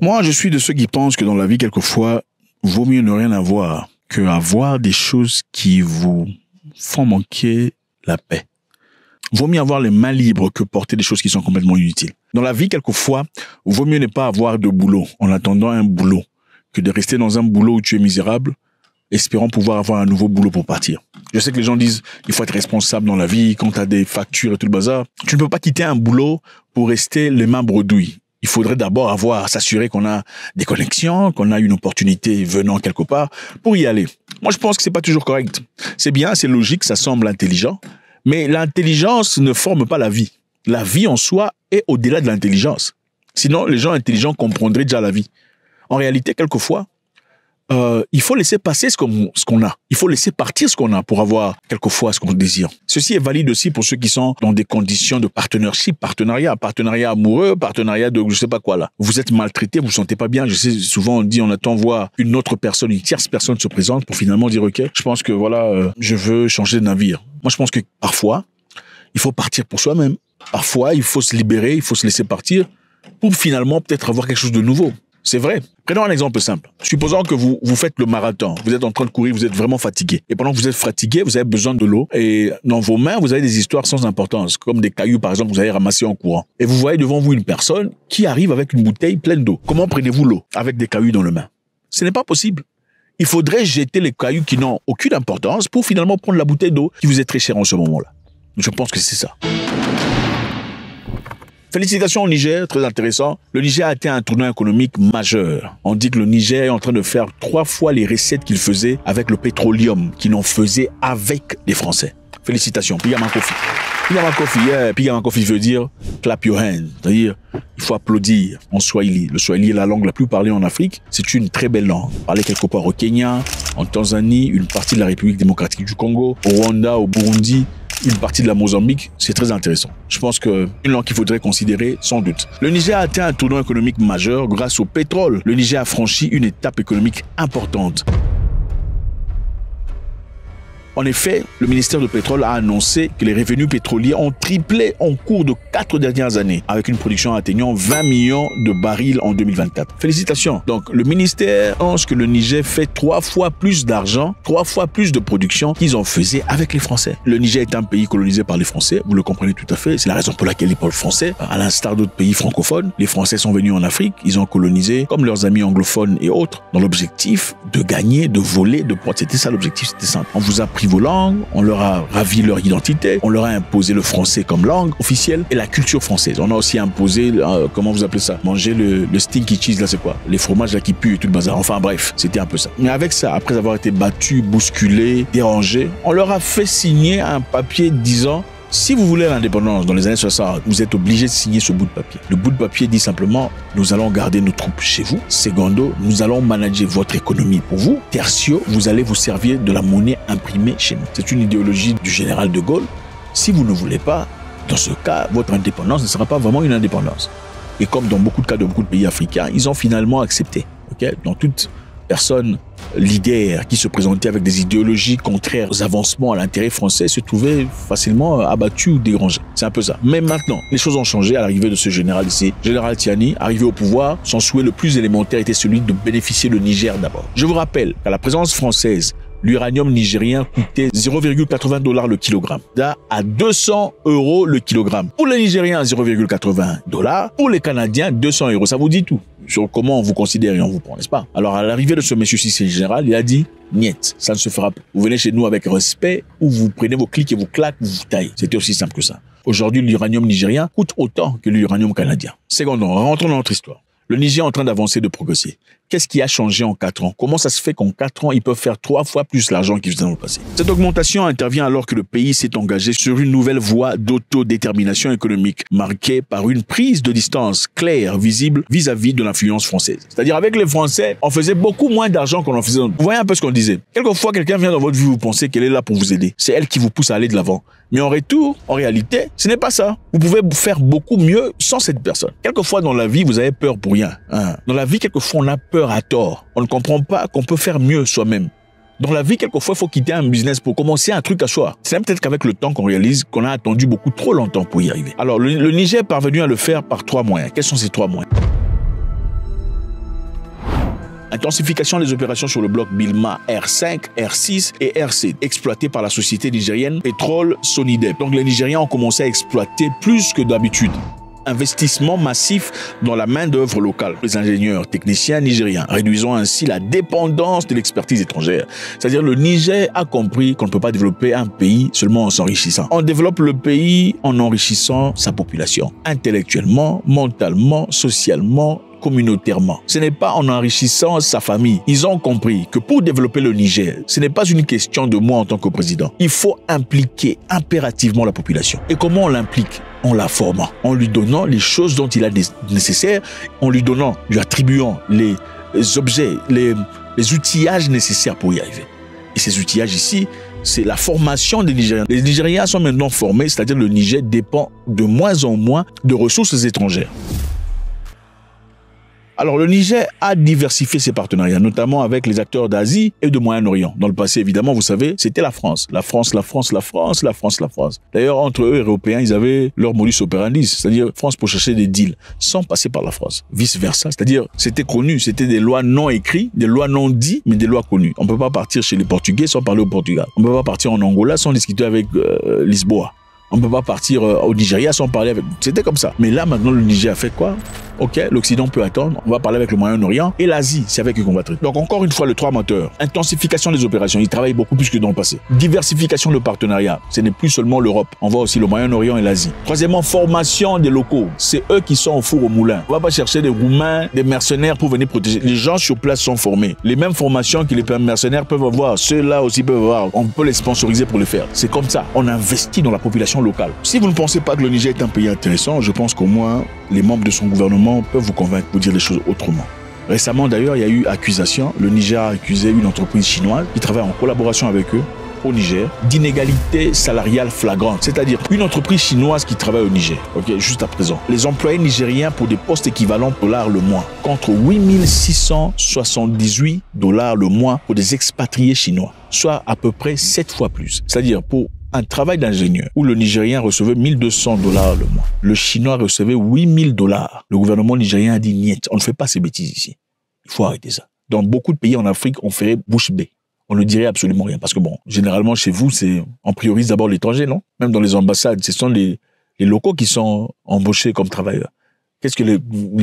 Moi, je suis de ceux qui pensent que dans la vie, quelquefois, vaut mieux ne rien avoir que avoir des choses qui vous font manquer la paix. Vaut mieux avoir les mains libres que porter des choses qui sont complètement inutiles. Dans la vie, quelquefois, vaut mieux ne pas avoir de boulot en attendant un boulot que de rester dans un boulot où tu es misérable, espérant pouvoir avoir un nouveau boulot pour partir. Je sais que les gens disent il faut être responsable dans la vie, quand tu as des factures et tout le bazar. Tu ne peux pas quitter un boulot pour rester les mains bredouilles. Il faudrait d'abord s'assurer qu'on a des connexions, qu'on a une opportunité venant quelque part pour y aller. Moi, je pense que c'est pas toujours correct. C'est bien, c'est logique, ça semble intelligent, mais l'intelligence ne forme pas la vie. La vie en soi est au-delà de l'intelligence. Sinon, les gens intelligents comprendraient déjà la vie. En réalité, quelquefois, il faut laisser passer ce qu'on a. Il faut laisser partir ce qu'on a pour avoir quelquefois ce qu'on désire. Ceci est valide aussi pour ceux qui sont dans des conditions de partenariat amoureux, partenariat de je sais pas quoi là. Vous êtes maltraité, vous vous sentez pas bien. Je sais, souvent on dit on attend voir une autre personne, une tierce personne se présente pour finalement dire ok, je pense que voilà, je veux changer de navire. Moi je pense que parfois, il faut partir pour soi-même. Parfois, il faut se libérer, il faut se laisser partir pour finalement peut-être avoir quelque chose de nouveau. C'est vrai. Prenons un exemple simple. Supposons que vous faites le marathon. Vous êtes en train de courir, vous êtes vraiment fatigué. Et pendant que vous êtes fatigué, vous avez besoin de l'eau. Et dans vos mains, vous avez des histoires sans importance, comme des cailloux, par exemple, que vous avez ramassés en courant. Et vous voyez devant vous une personne qui arrive avec une bouteille pleine d'eau. Comment prenez-vous l'eau avec des cailloux dans les mains? Ce n'est pas possible. Il faudrait jeter les cailloux qui n'ont aucune importance pour finalement prendre la bouteille d'eau qui vous est très chère en ce moment-là. Je pense que c'est ça. Félicitations au Niger, très intéressant. Le Niger a atteint un tournant économique majeur. On dit que le Niger est en train de faire 3 fois les recettes qu'il faisait avec le pétroleum qu'il en faisait avec les Français. Félicitations, Piyamakofi. Piyamakofi veut dire clap your hands, c'est-à-dire il faut applaudir en Swahili. Le Swahili est la langue la plus parlée en Afrique. C'est une très belle langue. Parlée quelque part au Kenya, en Tanzanie, une partie de la République démocratique du Congo, au Rwanda, au Burundi, une partie de la Mozambique, c'est très intéressant. Je pense que une langue qu'il faudrait considérer, sans doute. Le Niger a atteint un tournant économique majeur grâce au pétrole. Le Niger a franchi une étape économique importante. En effet, le ministère du Pétrole a annoncé que les revenus pétroliers ont triplé en cours de 4 dernières années, avec une production atteignant 20 millions de barils en 2024. Félicitations. Donc, le ministère pense que le Niger fait 3 fois plus d'argent, 3 fois plus de production qu'ils en faisaient avec les Français. Le Niger est un pays colonisé par les Français, vous le comprenez tout à fait. C'est la raison pour laquelle ils parlent français. À l'instar d'autres pays francophones, les Français sont venus en Afrique, ils ont colonisé, comme leurs amis anglophones et autres, dans l'objectif de gagner, de voler, de prendre. C'était ça l'objectif, c'était simple. On vous a pris vos langues, on leur a ravi leur identité, on leur a imposé le français comme langue officielle et la culture française. On a aussi imposé, comment vous appelez ça, manger le stinky cheese, là c'est quoi, les fromages là qui puent et tout le bazar. Enfin bref, c'était un peu ça. Mais avec ça, après avoir été battus, bousculés, dérangés, on leur a fait signer un papier disant si vous voulez l'indépendance dans les années 60, vous êtes obligé de signer ce bout de papier. Le bout de papier dit simplement, nous allons garder nos troupes chez vous. Secondo, nous allons manager votre économie pour vous. Tertio, vous allez vous servir de la monnaie imprimée chez nous. C'est une idéologie du général de Gaulle. Si vous ne voulez pas, dans ce cas, votre indépendance ne sera pas vraiment une indépendance. Et comme dans beaucoup de cas de beaucoup de pays africains, ils ont finalement accepté. Okay? Dans toute personne leader qui se présentait avec des idéologies contraires aux avancements à l'intérêt français se trouvait facilement abattu ou dérangé. C'est un peu ça. Mais maintenant, les choses ont changé à l'arrivée de ce général ici. Général Tiani, arrivé au pouvoir, son souhait le plus élémentaire était celui de bénéficier le Niger d'abord. Je vous rappelle qu'à la présence française, l'uranium nigérien coûtait 0,80 $ le kilogramme. À 200 € le kilogramme. Pour les Nigériens, 0,80 $. Pour les Canadiens, 200 €. Ça vous dit tout sur comment on vous considère et on vous prend, n'est-ce pas? Alors, à l'arrivée de ce monsieur-ci, c'est général, il a dit niet, ça ne se fera plus. Vous venez chez nous avec respect ou vous prenez vos clics et vos claques, vous vous taillez. C'était aussi simple que ça. Aujourd'hui, l'uranium nigérien coûte autant que l'uranium canadien. Secondement, rentrons dans notre histoire. Le Niger est en train d'avancer, de progresser. Qu'est-ce qui a changé en 4 ans? Comment ça se fait qu'en 4 ans, ils peuvent faire 3 fois plus l'argent qu'ils faisaient dans le passé? Cette augmentation intervient alors que le pays s'est engagé sur une nouvelle voie d'autodétermination économique, marquée par une prise de distance claire, visible, vis-à-vis de l'influence française. C'est-à-dire, avec les Français, on faisait beaucoup moins d'argent qu'on en faisait. Vous voyez un peu ce qu'on disait. Quelquefois, quelqu'un vient dans votre vie, vous pensez qu'elle est là pour vous aider. C'est elle qui vous pousse à aller de l'avant. Mais en retour, en réalité, ce n'est pas ça. Vous pouvez faire beaucoup mieux sans cette personne. Quelquefois, dans la vie, vous avez peur pour rien. Dans la vie, quelquefois, on a peur à tort. On ne comprend pas qu'on peut faire mieux soi-même. Dans la vie, quelquefois, il faut quitter un business pour commencer un truc à soi. C'est peut-être qu'avec le temps qu'on réalise qu'on a attendu beaucoup trop longtemps pour y arriver. Alors, le Niger est parvenu à le faire par 3 moyens. Quels sont ces 3 moyens? Intensification des opérations sur le bloc Bilma R5, R6 et R7, exploités par la société nigérienne Pétrole Sonidep. Donc les Nigériens ont commencé à exploiter plus que d'habitude. Investissement massif dans la main-d'œuvre locale. Les ingénieurs techniciens nigériens, réduisant ainsi la dépendance de l'expertise étrangère. C'est-à-dire le Niger a compris qu'on ne peut pas développer un pays seulement en s'enrichissant. On développe le pays en enrichissant sa population, intellectuellement, mentalement, socialement, communautairement. Ce n'est pas en enrichissant sa famille. Ils ont compris que pour développer le Niger, ce n'est pas une question de moi en tant que président. Il faut impliquer impérativement la population. Et comment on l'implique? En la formant, en lui donnant les choses dont il a nécessaires, en lui donnant, lui attribuant les objets, les outillages nécessaires pour y arriver. Et ces outillages ici, c'est la formation des Nigériens. Les Nigériens sont maintenant formés, c'est-à-dire le Niger dépend de moins en moins de ressources étrangères. Alors, le Niger a diversifié ses partenariats, notamment avec les acteurs d'Asie et de Moyen-Orient. Dans le passé, évidemment, vous savez, c'était la France. La France, la France, la France, la France, la France. D'ailleurs, entre eux, Européens, ils avaient leur modus operandi, c'est-à-dire France pour chercher des deals, sans passer par la France. Vice-versa, c'est-à-dire, c'était connu, c'était des lois non écrites, des lois non dites, mais des lois connues. On ne peut pas partir chez les Portugais sans parler au Portugal. On ne peut pas partir en Angola sans discuter avec Lisboa. On ne peut pas partir au Nigeria sans parler avec... C'était comme ça. Mais là, maintenant, le Niger a fait quoi? Ok, l'Occident peut attendre. On va parler avec le Moyen-Orient. Et l'Asie, c'est avec eux qu'on va traiter. Donc, encore une fois, le 3 moteurs. Intensification des opérations. Ils travaillent beaucoup plus que dans le passé. Diversification de partenariats. Ce n'est plus seulement l'Europe. On voit aussi le Moyen-Orient et l'Asie. Troisièmement, formation des locaux. C'est eux qui sont au four au moulin. On ne va pas chercher des Roumains, des mercenaires pour venir protéger. Les gens sur place sont formés. Les mêmes formations que les mercenaires peuvent avoir, ceux-là aussi peuvent avoir. On peut les sponsoriser pour le faire. C'est comme ça. On investit dans la population locale. Si vous ne pensez pas que le Niger est un pays intéressant, je pense qu'au moins les membres de son gouvernement peuvent vous convaincre pour dire les choses autrement. Récemment d'ailleurs, il y a eu accusation. Le Niger a accusé une entreprise chinoise qui travaille en collaboration avec eux au Niger d'inégalité salariale flagrante. C'est-à-dire une entreprise chinoise qui travaille au Niger, juste à présent. Les employés nigériens pour des postes équivalents $ le mois, contre 8 678 $ le mois pour des expatriés chinois, soit à peu près 7 fois plus. C'est-à-dire pour un travail d'ingénieur où le Nigérien recevait 1 200 $ le mois. Le Chinois recevait 8 000 $. Le gouvernement nigérien a dit niet, on ne fait pas ces bêtises ici. Il faut arrêter ça. Dans beaucoup de pays en Afrique, on ferait bouche bée. On ne dirait absolument rien. Parce que bon, généralement chez vous, on priorise d'abord l'étranger, non? Même dans les ambassades, ce sont les locaux qui sont embauchés comme travailleurs. Qu'est-ce que les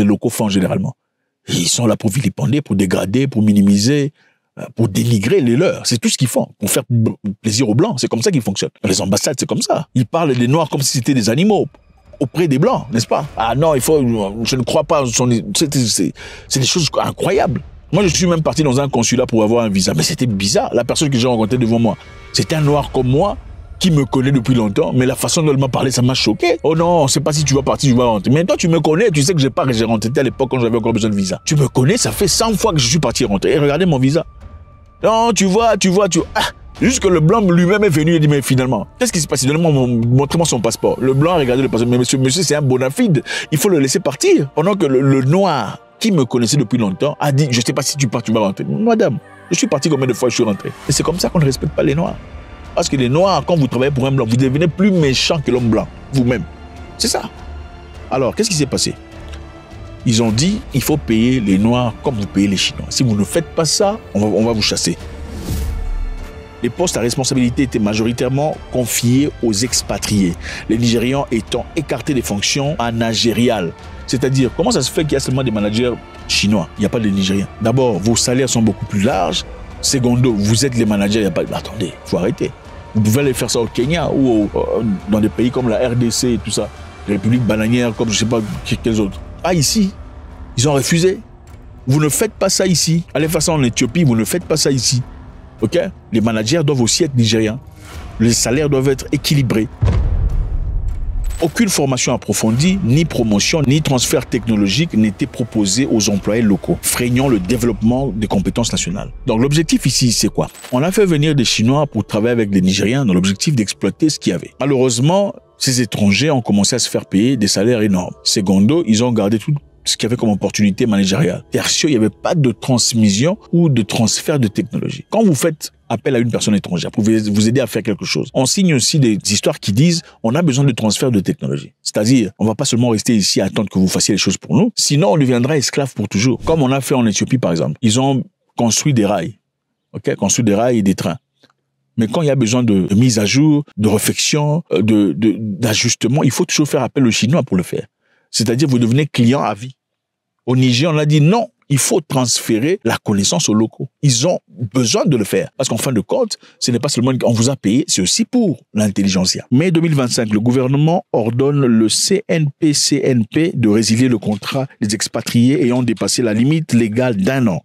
locaux font généralement? Ils sont là pour vilipender, pour dégrader, pour minimiser, pour dénigrer les leurs. C'est tout ce qu'ils font, pour faire plaisir aux Blancs. C'est comme ça qu'ils fonctionnent. Dans les ambassades, c'est comme ça. Ils parlent des Noirs comme si c'était des animaux auprès des Blancs, n'est-ce pas? Ah non, je ne crois pas. C'est des choses incroyables. Moi, je suis même parti dans un consulat pour avoir un visa. Mais c'était bizarre. La personne que j'ai rencontrée devant moi, c'était un Noir comme moi, qui me connaît depuis longtemps, mais la façon dont elle m'a parlé, ça m'a choqué. Oh non, on ne sait pas si tu vas partir, tu vas rentrer. Mais toi, tu me connais, tu sais que j'ai rentré à l'époque quand j'avais encore besoin de visa. Tu me connais, ça fait 100 fois que je suis parti rentrer. Et regardez mon visa. Non, tu vois. Ah, jusque le Blanc lui-même est venu et dit, mais finalement, qu'est-ce qui s'est passé? Montrez-moi son passeport. Le Blanc a regardé le passeport. Mais monsieur, c'est un bona fide. Il faut le laisser partir. Pendant que le Noir, qui me connaissait depuis longtemps, a dit, je ne sais pas si tu pars, tu vas rentrer. Madame, je suis parti combien de fois je suis rentré? Et c'est comme ça qu'on ne respecte pas les Noirs. Parce que les Noirs, quand vous travaillez pour un Blanc, vous devenez plus méchant que l'homme blanc, vous-même. C'est ça. Alors, qu'est-ce qui s'est passé? Ils ont dit, il faut payer les Noirs comme vous payez les Chinois. Si vous ne faites pas ça, on va vous chasser. Les postes à responsabilité étaient majoritairement confiés aux expatriés, les Nigérians étant écartés des fonctions managériales. C'est-à-dire, comment ça se fait qu'il y a seulement des managers chinois? Il n'y a pas de Nigériens. D'abord, vos salaires sont beaucoup plus larges. Secondo, vous êtes les managers, il n'y a pas... Attendez, il faut arrêter. Vous pouvez aller faire ça au Kenya ou dans des pays comme la RDC et tout ça. Les républiques bananières comme je ne sais pas quels autres. Pas ici. Ils ont refusé. Vous ne faites pas ça ici. Allez faire ça en Éthiopie, vous ne faites pas ça ici. Ok? Les managers doivent aussi être nigériens. Les salaires doivent être équilibrés. Aucune formation approfondie, ni promotion, ni transfert technologique n'était proposé aux employés locaux, freinant le développement des compétences nationales. Donc l'objectif ici, c'est quoi? On a fait venir des Chinois pour travailler avec des Nigériens dans l'objectif d'exploiter ce qu'il y avait. Malheureusement, ces étrangers ont commencé à se faire payer des salaires énormes. Secondo, ils ont gardé tout ce qu'il y avait comme opportunité managériale. Tertio, il n'y avait pas de transmission ou de transfert de technologie. Quand vous faites appel à une personne étrangère pour vous aider à faire quelque chose. On signe aussi des histoires qui disent on a besoin de transfert de technologie. C'est-à-dire, on va pas seulement rester ici à attendre que vous fassiez les choses pour nous, sinon on deviendra esclave pour toujours. Comme on a fait en Éthiopie, par exemple. Ils ont construit des rails. Construit des rails et des trains. Mais quand il y a besoin de mise à jour, de réflexion, d'ajustement, il faut toujours faire appel aux Chinois pour le faire. C'est-à-dire, vous devenez client à vie. Au Niger, on a dit non, il faut transférer la connaissance aux locaux. Ils ont besoin de le faire. Parce qu'en fin de compte, ce n'est pas seulement qu'on vous a payé, c'est aussi pour l'intelligentsia. Mai 2025, le gouvernement ordonne le CNP de résilier le contrat des expatriés ayant dépassé la limite légale d'1 an.